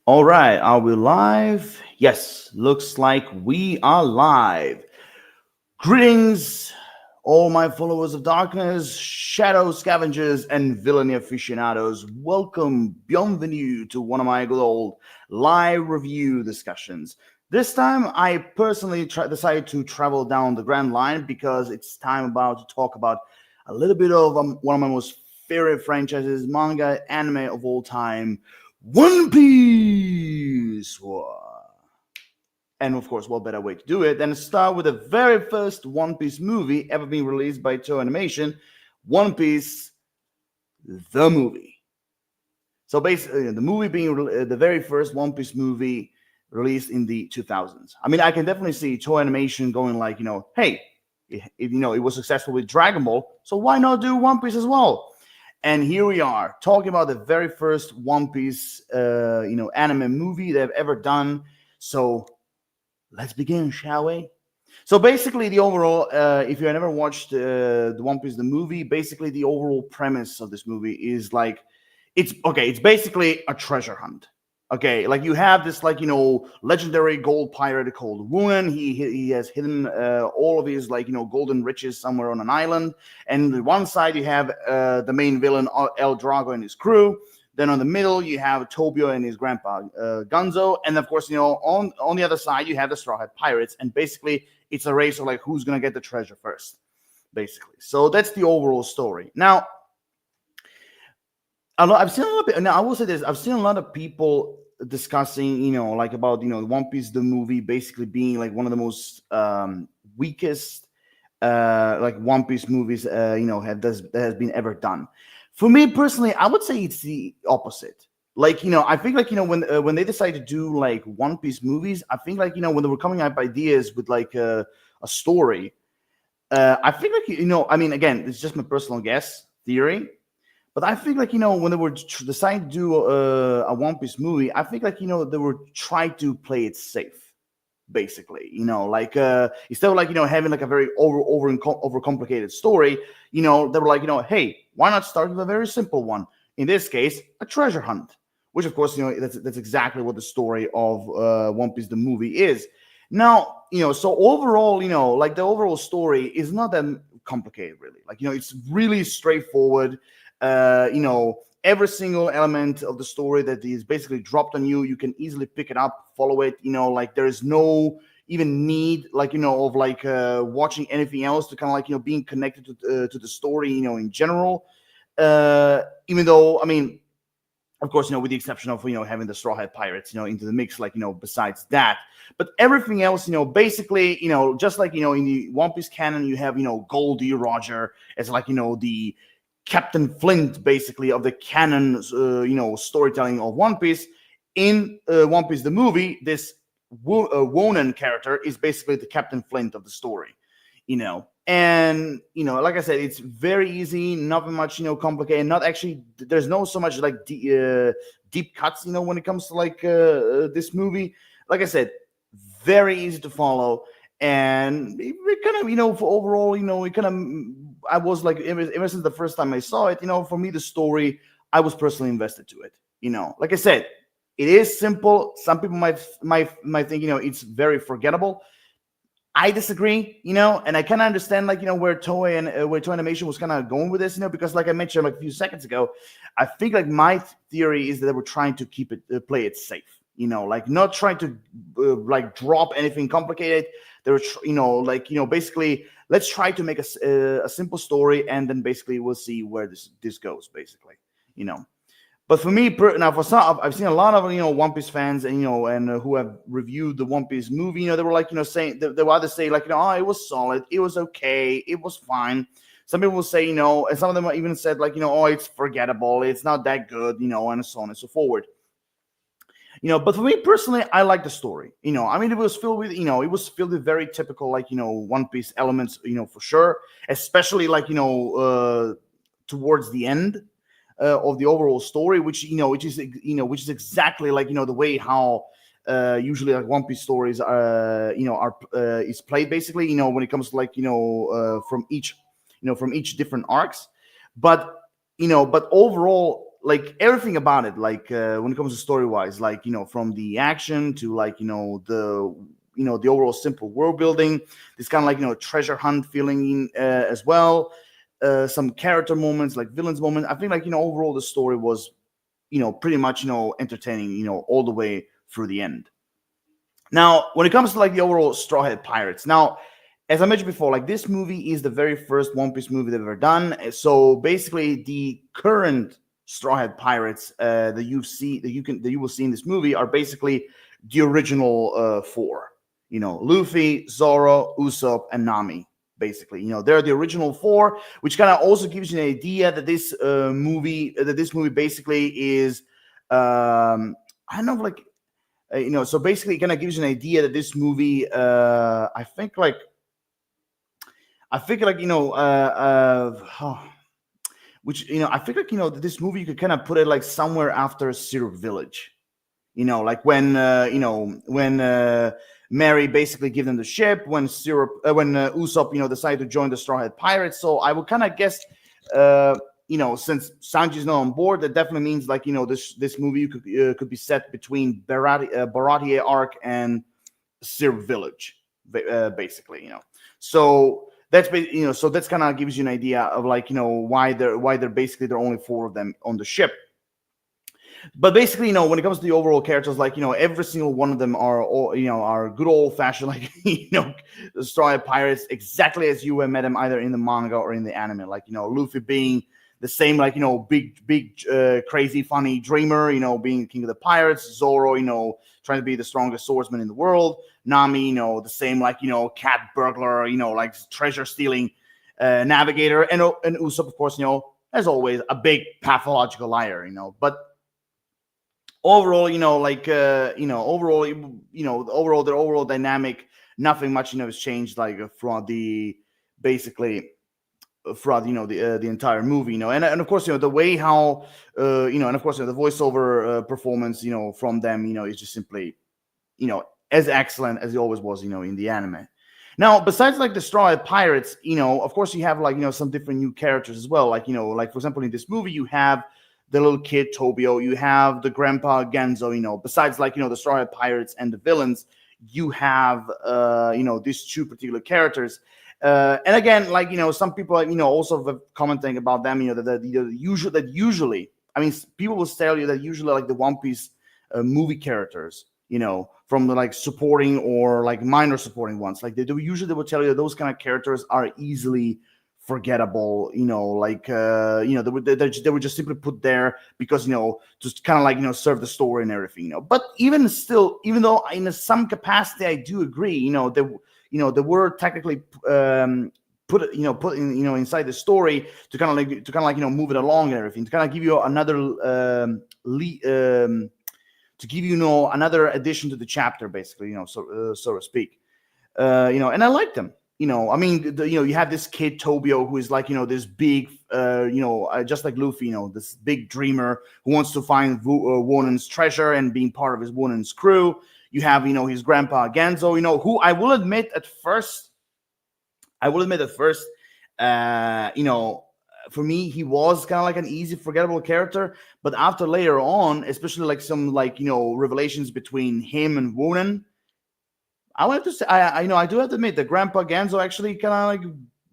All right, are we live? Yes, looks like we are live. Greetings, all my followers of darkness, shadow scavengers, and villainy aficionados. Welcome, bienvenue to one of my good old live review discussions. This time, I personally decided to travel down the Grand Line because it's time about to talk about a little bit of one of my most favorite franchises, manga, anime of all time, One Piece. And of course, what better way to do it than to start with the very first One Piece movie ever being released by Toei Animation, One Piece, the movie. So basically, the movie being the very first One Piece movie released in the 2000s. I mean, I can definitely see Toei Animation going like, hey, it was successful with Dragon Ball, so why not do One Piece as well? And here we are talking about the very first One Piece, anime movie they've ever done. So let's begin, shall we? So basically, the overall, if you have never watched the One Piece the movie, basically the overall premise of this movie is like, it's okay. It's basically a treasure hunt. Okay, like you have this like legendary gold pirate called Wunan. He has hidden all of his like golden riches somewhere on an island. And on one side you have the main villain El Drago and his crew. Then on the middle, you have Tobio and his grandpa Gunzo, and of course, on the other side, you have the Straw Hat Pirates, and basically, it's a race of like who's gonna get the treasure first, basically. So that's the overall story. Now, I've seen a lot of. Now, I will say this: I've seen a lot of people discussing, like about One Piece the movie basically being like one of the most weakest like One Piece movies that has been ever done. For me personally, I would say it's the opposite. Like I think like when they decided to do like One Piece movies, I think like when they were coming up ideas with like a story, I think like I mean again, it's just my personal guess theory, but I think like when they were deciding to do a One Piece movie, I think like they were trying to play it safe basically like instead of like having like a very over complicated story, they were like hey, why not start with a very simple one, in this case a treasure hunt, which of course that's exactly what the story of One Piece the movie is. Now so overall like the overall story is not that complicated really, like it's really straightforward. Every single element of the story that is basically dropped on you, you can easily pick it up, follow it. Like there is no even need like of like watching anything else to kind of like being connected to the story in general. Even though I mean, of course, with the exception of having the Straw Hat Pirates into the mix, like besides that, but everything else basically just like in the One Piece canon, you have Goldie Roger as like the Captain Flint, basically, of the canon, storytelling of One Piece. In One Piece, the movie, this Wonan character is basically the Captain Flint of the story, And like I said, it's very easy, nothing much, complicated. Not actually, there's no so much like deep cuts, when it comes to like this movie. Like I said, very easy to follow, and it kind of for overall it kind of I was like ever since the first time I saw it, for me the story, I was personally invested to it. Like I said, it is simple. Some people might think it's very forgettable. I disagree, and I kind of understand like where Toei and where Toei Animation was kind of going with this, because like I mentioned like a few seconds ago, I think like my theory is that they were trying to keep it play it safe, like not trying to like drop anything complicated. They were basically let's try to make a simple story, and then basically we'll see where this goes basically, you know. But for me, now for some, I've seen a lot of One Piece fans, and who have reviewed the One Piece movie. They were like saying they would either say like oh, it was solid, it was okay, it was fine. Some people will say and some of them even said like oh, it's forgettable, it's not that good, and so on and so forward. But for me personally, I like the story. I mean, it was filled with it was filled with very typical like One Piece elements, for sure, especially like towards the end of the overall story, which is exactly like the way how usually like One Piece stories are is played basically. When it comes to like from each different arcs, but but overall like everything about it, like when it comes to story wise, like from the action to like the overall simple world building, this kind of like treasure hunt feeling as well. Some character moments, like villains moments. I think like overall the story was pretty much entertaining all the way through the end. Now, when it comes to like the overall Straw Hat Pirates, now, as I mentioned before, like this movie is the very first One Piece movie they've ever done. So basically, the current Straw Hat Pirates that you will see in this movie are basically the original four. Luffy, Zoro, Usopp, and Nami. Basically, they're the original four, which kind of also gives you an idea that this movie basically is I don't know, like so basically it kind of gives you an idea that this movie I think like which I think like that this movie you could kind of put it like somewhere after Syrup Village, like when Mary basically give them the ship, when Usopp decided to join the Straw Hat Pirates. So I would kind of guess since Sanji's not on board, that definitely means like this movie could be set between Baratie arc and Syrup Village, basically. So that's so that's kind of gives you an idea of like why they're basically there are only four of them on the ship. But basically, when it comes to the overall characters, like every single one of them are are good old fashioned like Straw Hat Pirates, exactly as you met them either in the manga or in the anime. Like Luffy being the same, like big crazy funny dreamer, being king of the pirates. Zoro, trying to be the strongest swordsman in the world. Nami, the same, like cat burglar, like treasure stealing navigator, and Usopp, of course, as always, a big pathological liar. But overall, their overall dynamic, nothing much, has changed like throughout the basically throughout the entire movie, and of course the way how and of course the voiceover performance from them is just simply as excellent as it always was in the anime. Now, besides like the Straw Hat Pirates, of course you have like some different new characters as well, like like for example in this movie you have the little kid Tobio, you have the grandpa Genzo. Besides like the Straw Hat Pirates and the villains, you have these two particular characters. And again, like some people also commenting about them, that usually, I mean, people will tell you that usually like the One Piece movie characters, from the like supporting or like minor supporting ones, like they will tell you that those kind of characters are easily forgettable, like they were just simply put there because just kind of like serve the story and everything, but even still, even though in some capacity I do agree, they were technically put in inside the story to kind of move it along and everything, to kind of give you another to give another addition to the chapter, basically, so to speak. And I like them. I mean, you have this kid Tobio who is like this big just like Luffy, this big dreamer who wants to find Wonen's treasure and being part of his Wonen's crew. You have his grandpa Genzo, who I will admit at first, for me, he was kind of like an easy, forgettable character. But after later on, especially like some like revelations between him and Wonen, I want to say, I do have to admit that Grandpa Genzo actually kind of like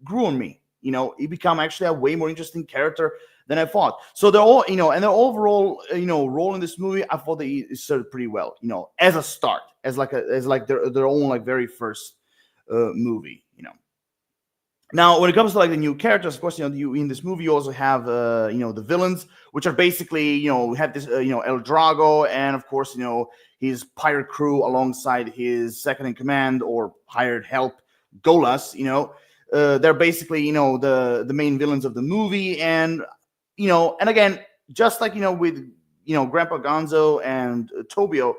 grew on me. He become actually a way more interesting character than I thought. So they're all, and their overall, role in this movie, I thought they served pretty well. As a start, as their own like very first movie. Now, when it comes to like the new characters, of course, in this movie you also have the villains, which are basically we have this El Drago, and of course his pirate crew alongside his second in command or hired help, Golas. They're basically the main villains of the movie, and and again, just like with Grandpa Gonzo and Tobio.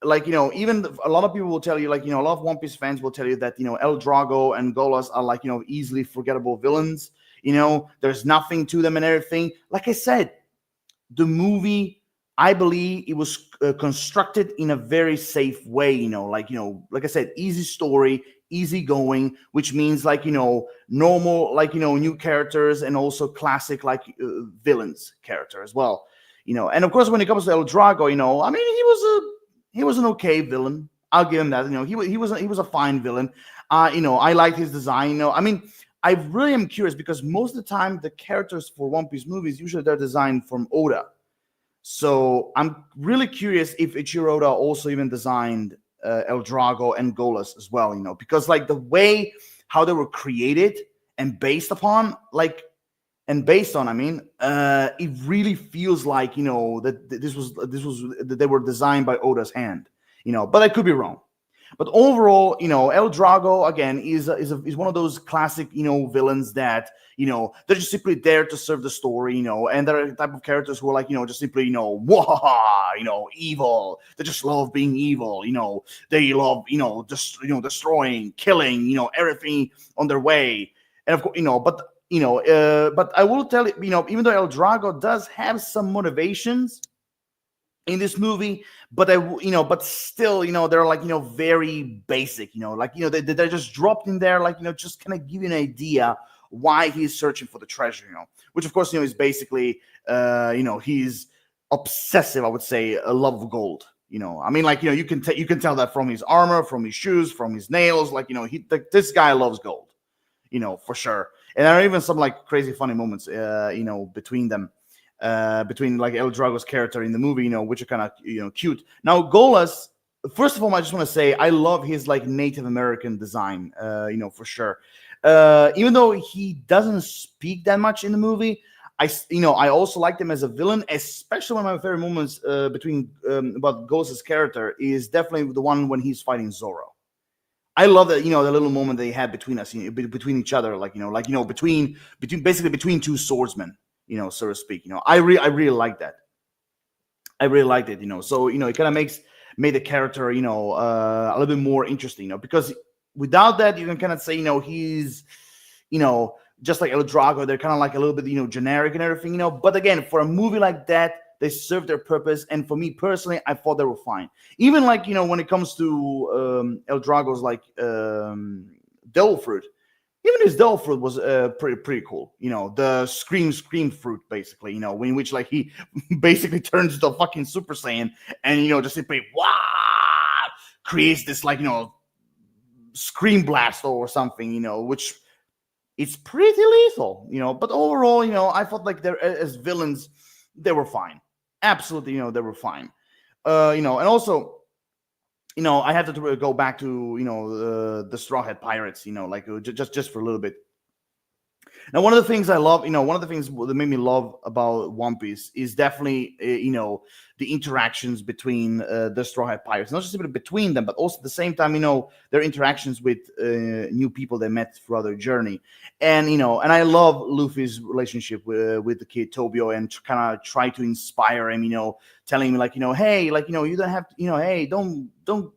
Like even a lot of people will tell you, like a lot of One Piece fans will tell you that El Drago and Golas are like easily forgettable villains. There's nothing to them and everything. Like I said, the movie, I believe it was constructed in a very safe way. Like I said, easy story, easy going, which means like normal like new characters and also classic like villains character as well. And of course, when it comes to El Drago, I mean, he was an okay villain. I'll give him that. He was a fine villain. I like his design. I mean, I really am curious because most of the time the characters for One Piece movies usually they're designed from Oda. So I'm really curious if Ichiro Oda also even designed El Drago and Golas as well. Because like the way how they were created and based upon, like, and based on, I mean, it really feels like that this was that they were designed by Oda's hand. But I could be wrong. But overall, El Drago again is one of those classic villains that they're just simply there to serve the story, and they're the type of characters who are like just simply wahaha, evil. They just love being evil, they love just destroying, killing, everything on their way, and of course but I will tell you, even though El Drago does have some motivations in this movie, but but still, they're like, very basic, like, they're just dropped in there, like, just kind of give you an idea why he's searching for the treasure, which of course, is basically, he's obsessive, I would say, a love of gold. I mean, like, you can tell that from his armor, from his shoes, from his nails, like, this guy loves gold, for sure. And there are even some like crazy funny moments, between them. Between like El Drago's character in the movie, which are kind of cute. Now Golas, first of all, I just want to say I love his like Native American design, for sure. Even though he doesn't speak that much in the movie, I also liked him as a villain. Especially one of my favorite moments between about Golas's character is definitely the one when he's fighting Zoro. I love that, the little moment they had between us, between each other, like, between basically between two swordsmen, so to speak. I really like that. I really liked it, So, it kind of made the character, a little bit more interesting, because without that, you can kind of say, he's, just like El Drago, they're kind of like a little bit, generic and everything, But again, for a movie like that, they serve their purpose, and for me personally, I thought they were fine. Even like when it comes to El Drago's like devil fruit, even his devil fruit was pretty cool. The scream fruit, basically. In which like he basically turns into a fucking Super Saiyan, and just simply creates this like scream blast or something. Which it's pretty lethal. But overall, I felt like they're as villains, they were fine. Absolutely, they were fine. And also, I had to go back to the Straw Hat Pirates. Like just for a little bit. Now, one of the things I love, one of the things that made me love about One Piece is definitely, the interactions between the Straw Hat Pirates, not just even between them, but also at the same time, their interactions with new people they met throughout their journey, and and I love Luffy's relationship with the kid Tobio, and kind of try to inspire him, telling me like, hey, like, you don't have to, hey, don't, don't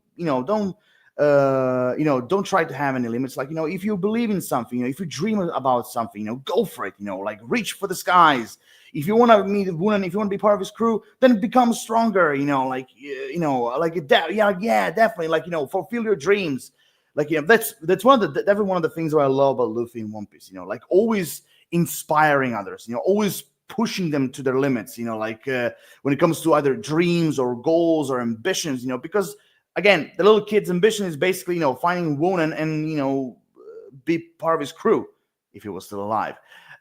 try to have any limits. Like, if you believe in something, if you dream about something, go for it, like reach for the skies. If you want to meet Wunan, if you want to be part of his crew, then become stronger, like, yeah, definitely. Like, fulfill your dreams. Like, that's definitely one of the things that I love about Luffy in One Piece, like always inspiring others, always pushing them to their limits, like when it comes to either dreams or goals or ambitions, because again, the little kid's ambition is basically, finding Wonan and, be part of his crew if he was still alive.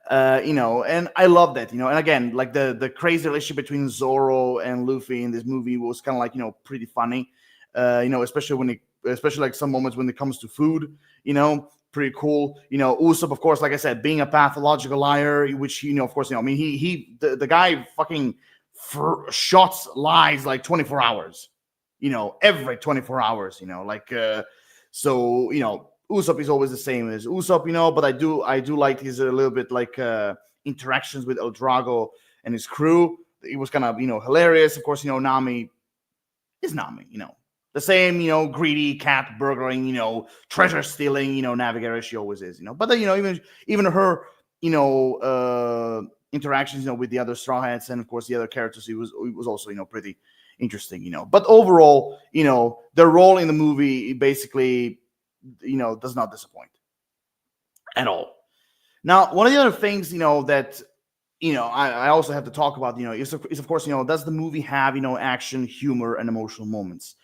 And I love that, and again, like the crazy relationship between Zoro and Luffy in this movie was kind of like, pretty funny. Especially like some moments when it comes to food, pretty cool. Usopp, of course, like I said, being a pathological liar, which, of course, I mean, the guy fucking shots lies like 24 hours. Every 24 hours, like, so, Usopp is always the same as Usopp, but I do like his a little bit like interactions with El Drago and his crew. It was kind of, hilarious. Of course, Nami is Nami, the same, greedy cat burgling, treasure stealing, navigator she always is, but then, even her, interactions, with the other Straw Hats and of course the other characters, it was also, pretty interesting, but overall, their role in the movie basically, does not disappoint at all. Now, one of the other things, that I also have to talk about, is of course, does the movie have, action, humor, and emotional moments?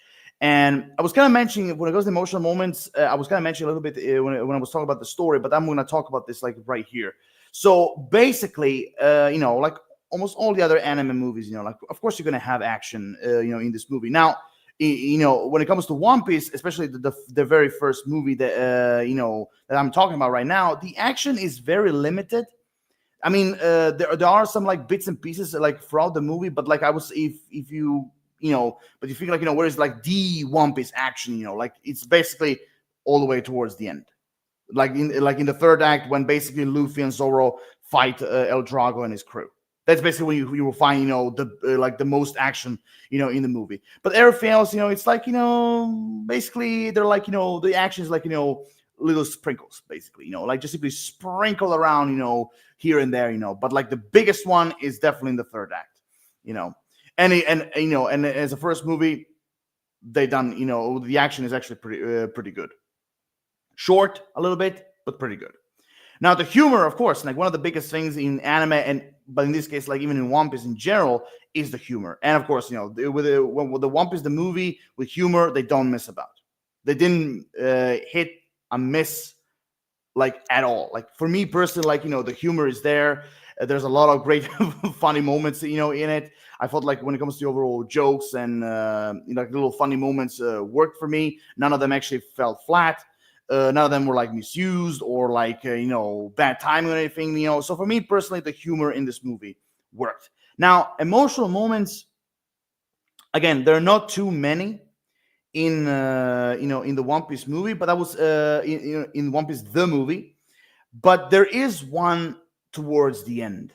And I was kind of mentioning when it goes to emotional moments, I was kind of mentioning a little bit when I was talking about the story, but I'm going to talk about this like right here. So basically, like almost all the other anime movies, like of course you're going to have action, in this movie. Now, when it comes to One Piece, especially the very first movie that that I'm talking about right now, the action is very limited. I mean, there are some like bits and pieces like throughout the movie, but like I was if you but you feel like where is like the One Piece action, like it's basically all the way towards the end, like in the third act when basically Luffy and Zoro fight El Drago and his crew. That's basically when you will find the like the most action in the movie. But everything else, it's like basically they're like the action is like little sprinkles basically, like just simply sprinkle around here and there, but like the biggest one is definitely in the third act, you know and as a first movie they done the action is actually pretty good. Short a little bit, but pretty good. Now the humor, of course, like one of the biggest things in anime, but in this case, like even in One Piece in general, is the humor. And of course, with the One Piece the movie with humor, they don't miss about. They didn't hit a miss like at all. Like for me personally, like the humor is there. There's a lot of great funny moments in it. I felt like when it comes to overall jokes and like little funny moments worked for me. None of them actually felt flat. None of them were like misused or like bad timing or anything. So for me personally, the humor in this movie worked. Now emotional moments, again, there are not too many in in the One Piece movie, but that was in One Piece the movie. But there is one towards the end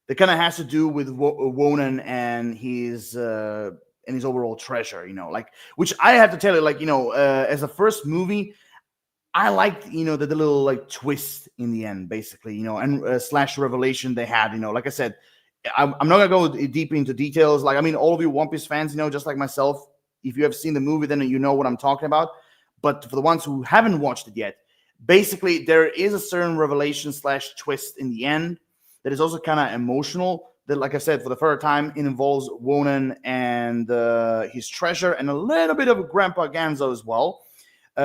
that kind of has to do with Wonan and his overall treasure. Like which I have to tell you, like as a first movie, I liked the little like twist in the end, basically, and slash revelation they had. Like I said, I'm not gonna go deep into details. Like I mean, all of you One Piece fans, just like myself, if you have seen the movie, then you know what I'm talking about. But for the ones who haven't watched it yet, basically there is a certain revelation slash twist in the end that is also kind of emotional. That, like I said, for the first time, it involves Wonan and his treasure and a little bit of Grandpa Ganzo as well.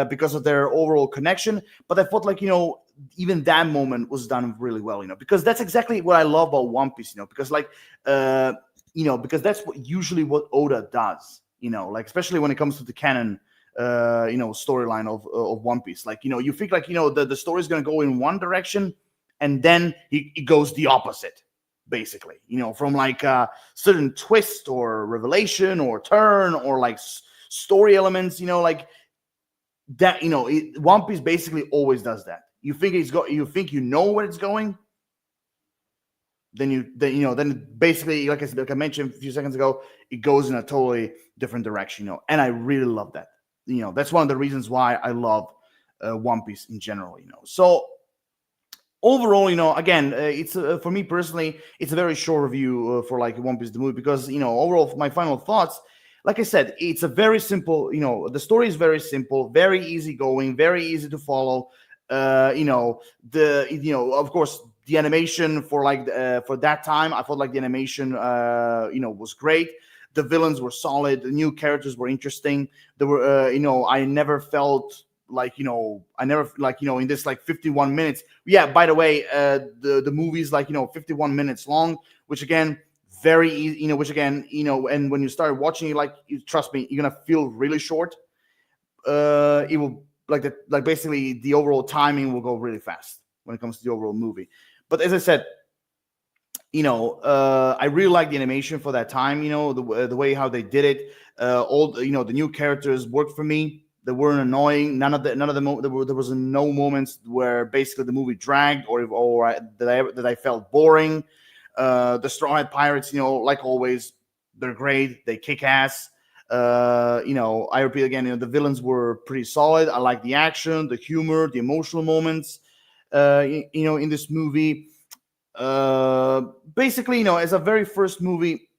Because of their overall connection. But I felt like, even that moment was done really well, because that's exactly what I love about One Piece, because like, because that's usually what Oda does, like, especially when it comes to the canon, storyline of One Piece. Like, you think like, the story is going to go in one direction and then it goes the opposite, basically, from like a certain twist or revelation or turn or like story elements, like, that One Piece basically always does that. You think you think where it's going, then basically, like I mentioned a few seconds ago, it goes in a totally different direction. And I really love that. That's one of the reasons why I love One Piece in general. So overall, again, it's for me personally, it's a very short review for like One Piece the movie because overall, my final thoughts. Like I said, it's a very simple, the story is very simple, very easy going, very easy to follow. Of course, the animation for like for that time, I felt like the animation, was great. The villains were solid. The new characters were interesting. There were, I never felt like, I never like, in this like 51 minutes. Yeah, by the way, the movie's like, 51 minutes long, which again, very easy, which again, and when you start watching it, like, trust me, you're gonna feel really short. It will like basically the overall timing will go really fast when it comes to the overall movie. But as I said, I really like the animation for that time. The way how they did it. All the new characters worked for me. They weren't annoying. None of the there was no moments where basically the movie dragged or that I felt boring. The Straw Hat Pirates, like always, they're great. They kick ass. I repeat again, the villains were pretty solid. I like the action, the humor, the emotional moments, in this movie. Basically, as a very first movie,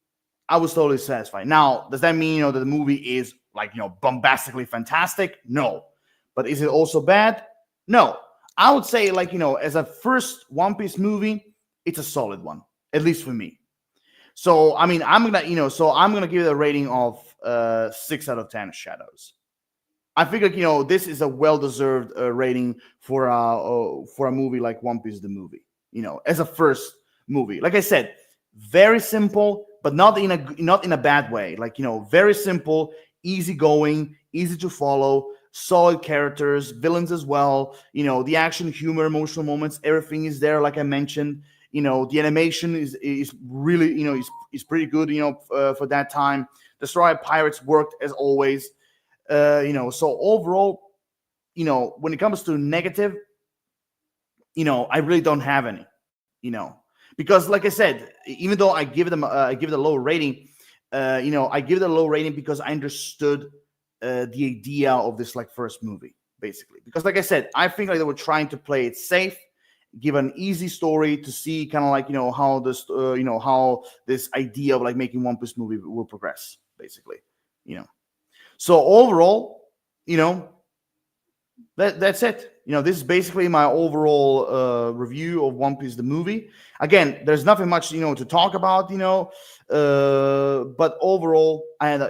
I was totally satisfied. Now, does that mean, that the movie is like, bombastically fantastic? No. But is it also bad? No. I would say, like, as a first One Piece movie, it's a solid one. at least for me. So I mean, I'm gonna give it a rating of 6 out of 10 shadows. I feel like this is a well-deserved rating for a movie like One Piece the movie. As a first movie, like I said, very simple, but not in a bad way. Like very simple, easygoing, easy to follow, solid characters, villains as well. The action, humor, emotional moments, everything is there. Like I mentioned, the animation is really is pretty good. For that time, the Story Pirates worked as always. So overall, when it comes to negative, I really don't have any, because like I said, even though I give it a low rating, I give it a low rating because I understood the idea of this like first movie, basically. Because like I said, I think like they were trying to play it safe, give an easy story to see kind of like how this how this idea of like making One Piece movie will progress, basically. So overall, that's it. This is basically my overall review of One Piece the movie. Again, there's nothing much to talk about, but overall, I had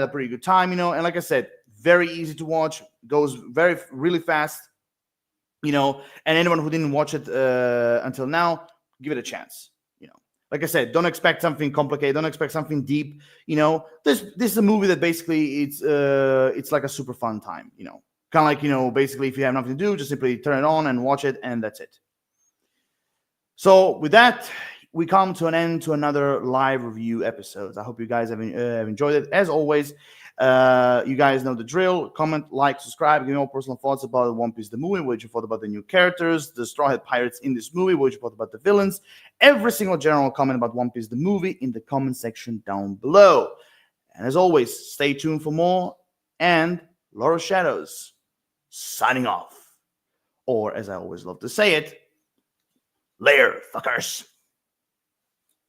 a pretty good time, and like I said, very easy to watch, goes really fast, and anyone who didn't watch it until now, give it a chance. Like I said, don't expect something complicated. Don't expect something deep. This is a movie that basically it's like a super fun time. Kind of like basically if you have nothing to do, just simply turn it on and watch it, and that's it. So with that, we come to an end to another live review episode. I hope you guys have enjoyed it. As always, you guys know the drill. Comment, like, subscribe. Give me all personal thoughts about One Piece the movie. What you thought about the new characters, the Straw Hat Pirates in this movie. What you thought about the villains. Every single general comment about One Piece the movie in the comment section down below. And as always, stay tuned for more. And Lord of Shadows, signing off. Or as I always love to say it, later, fuckers.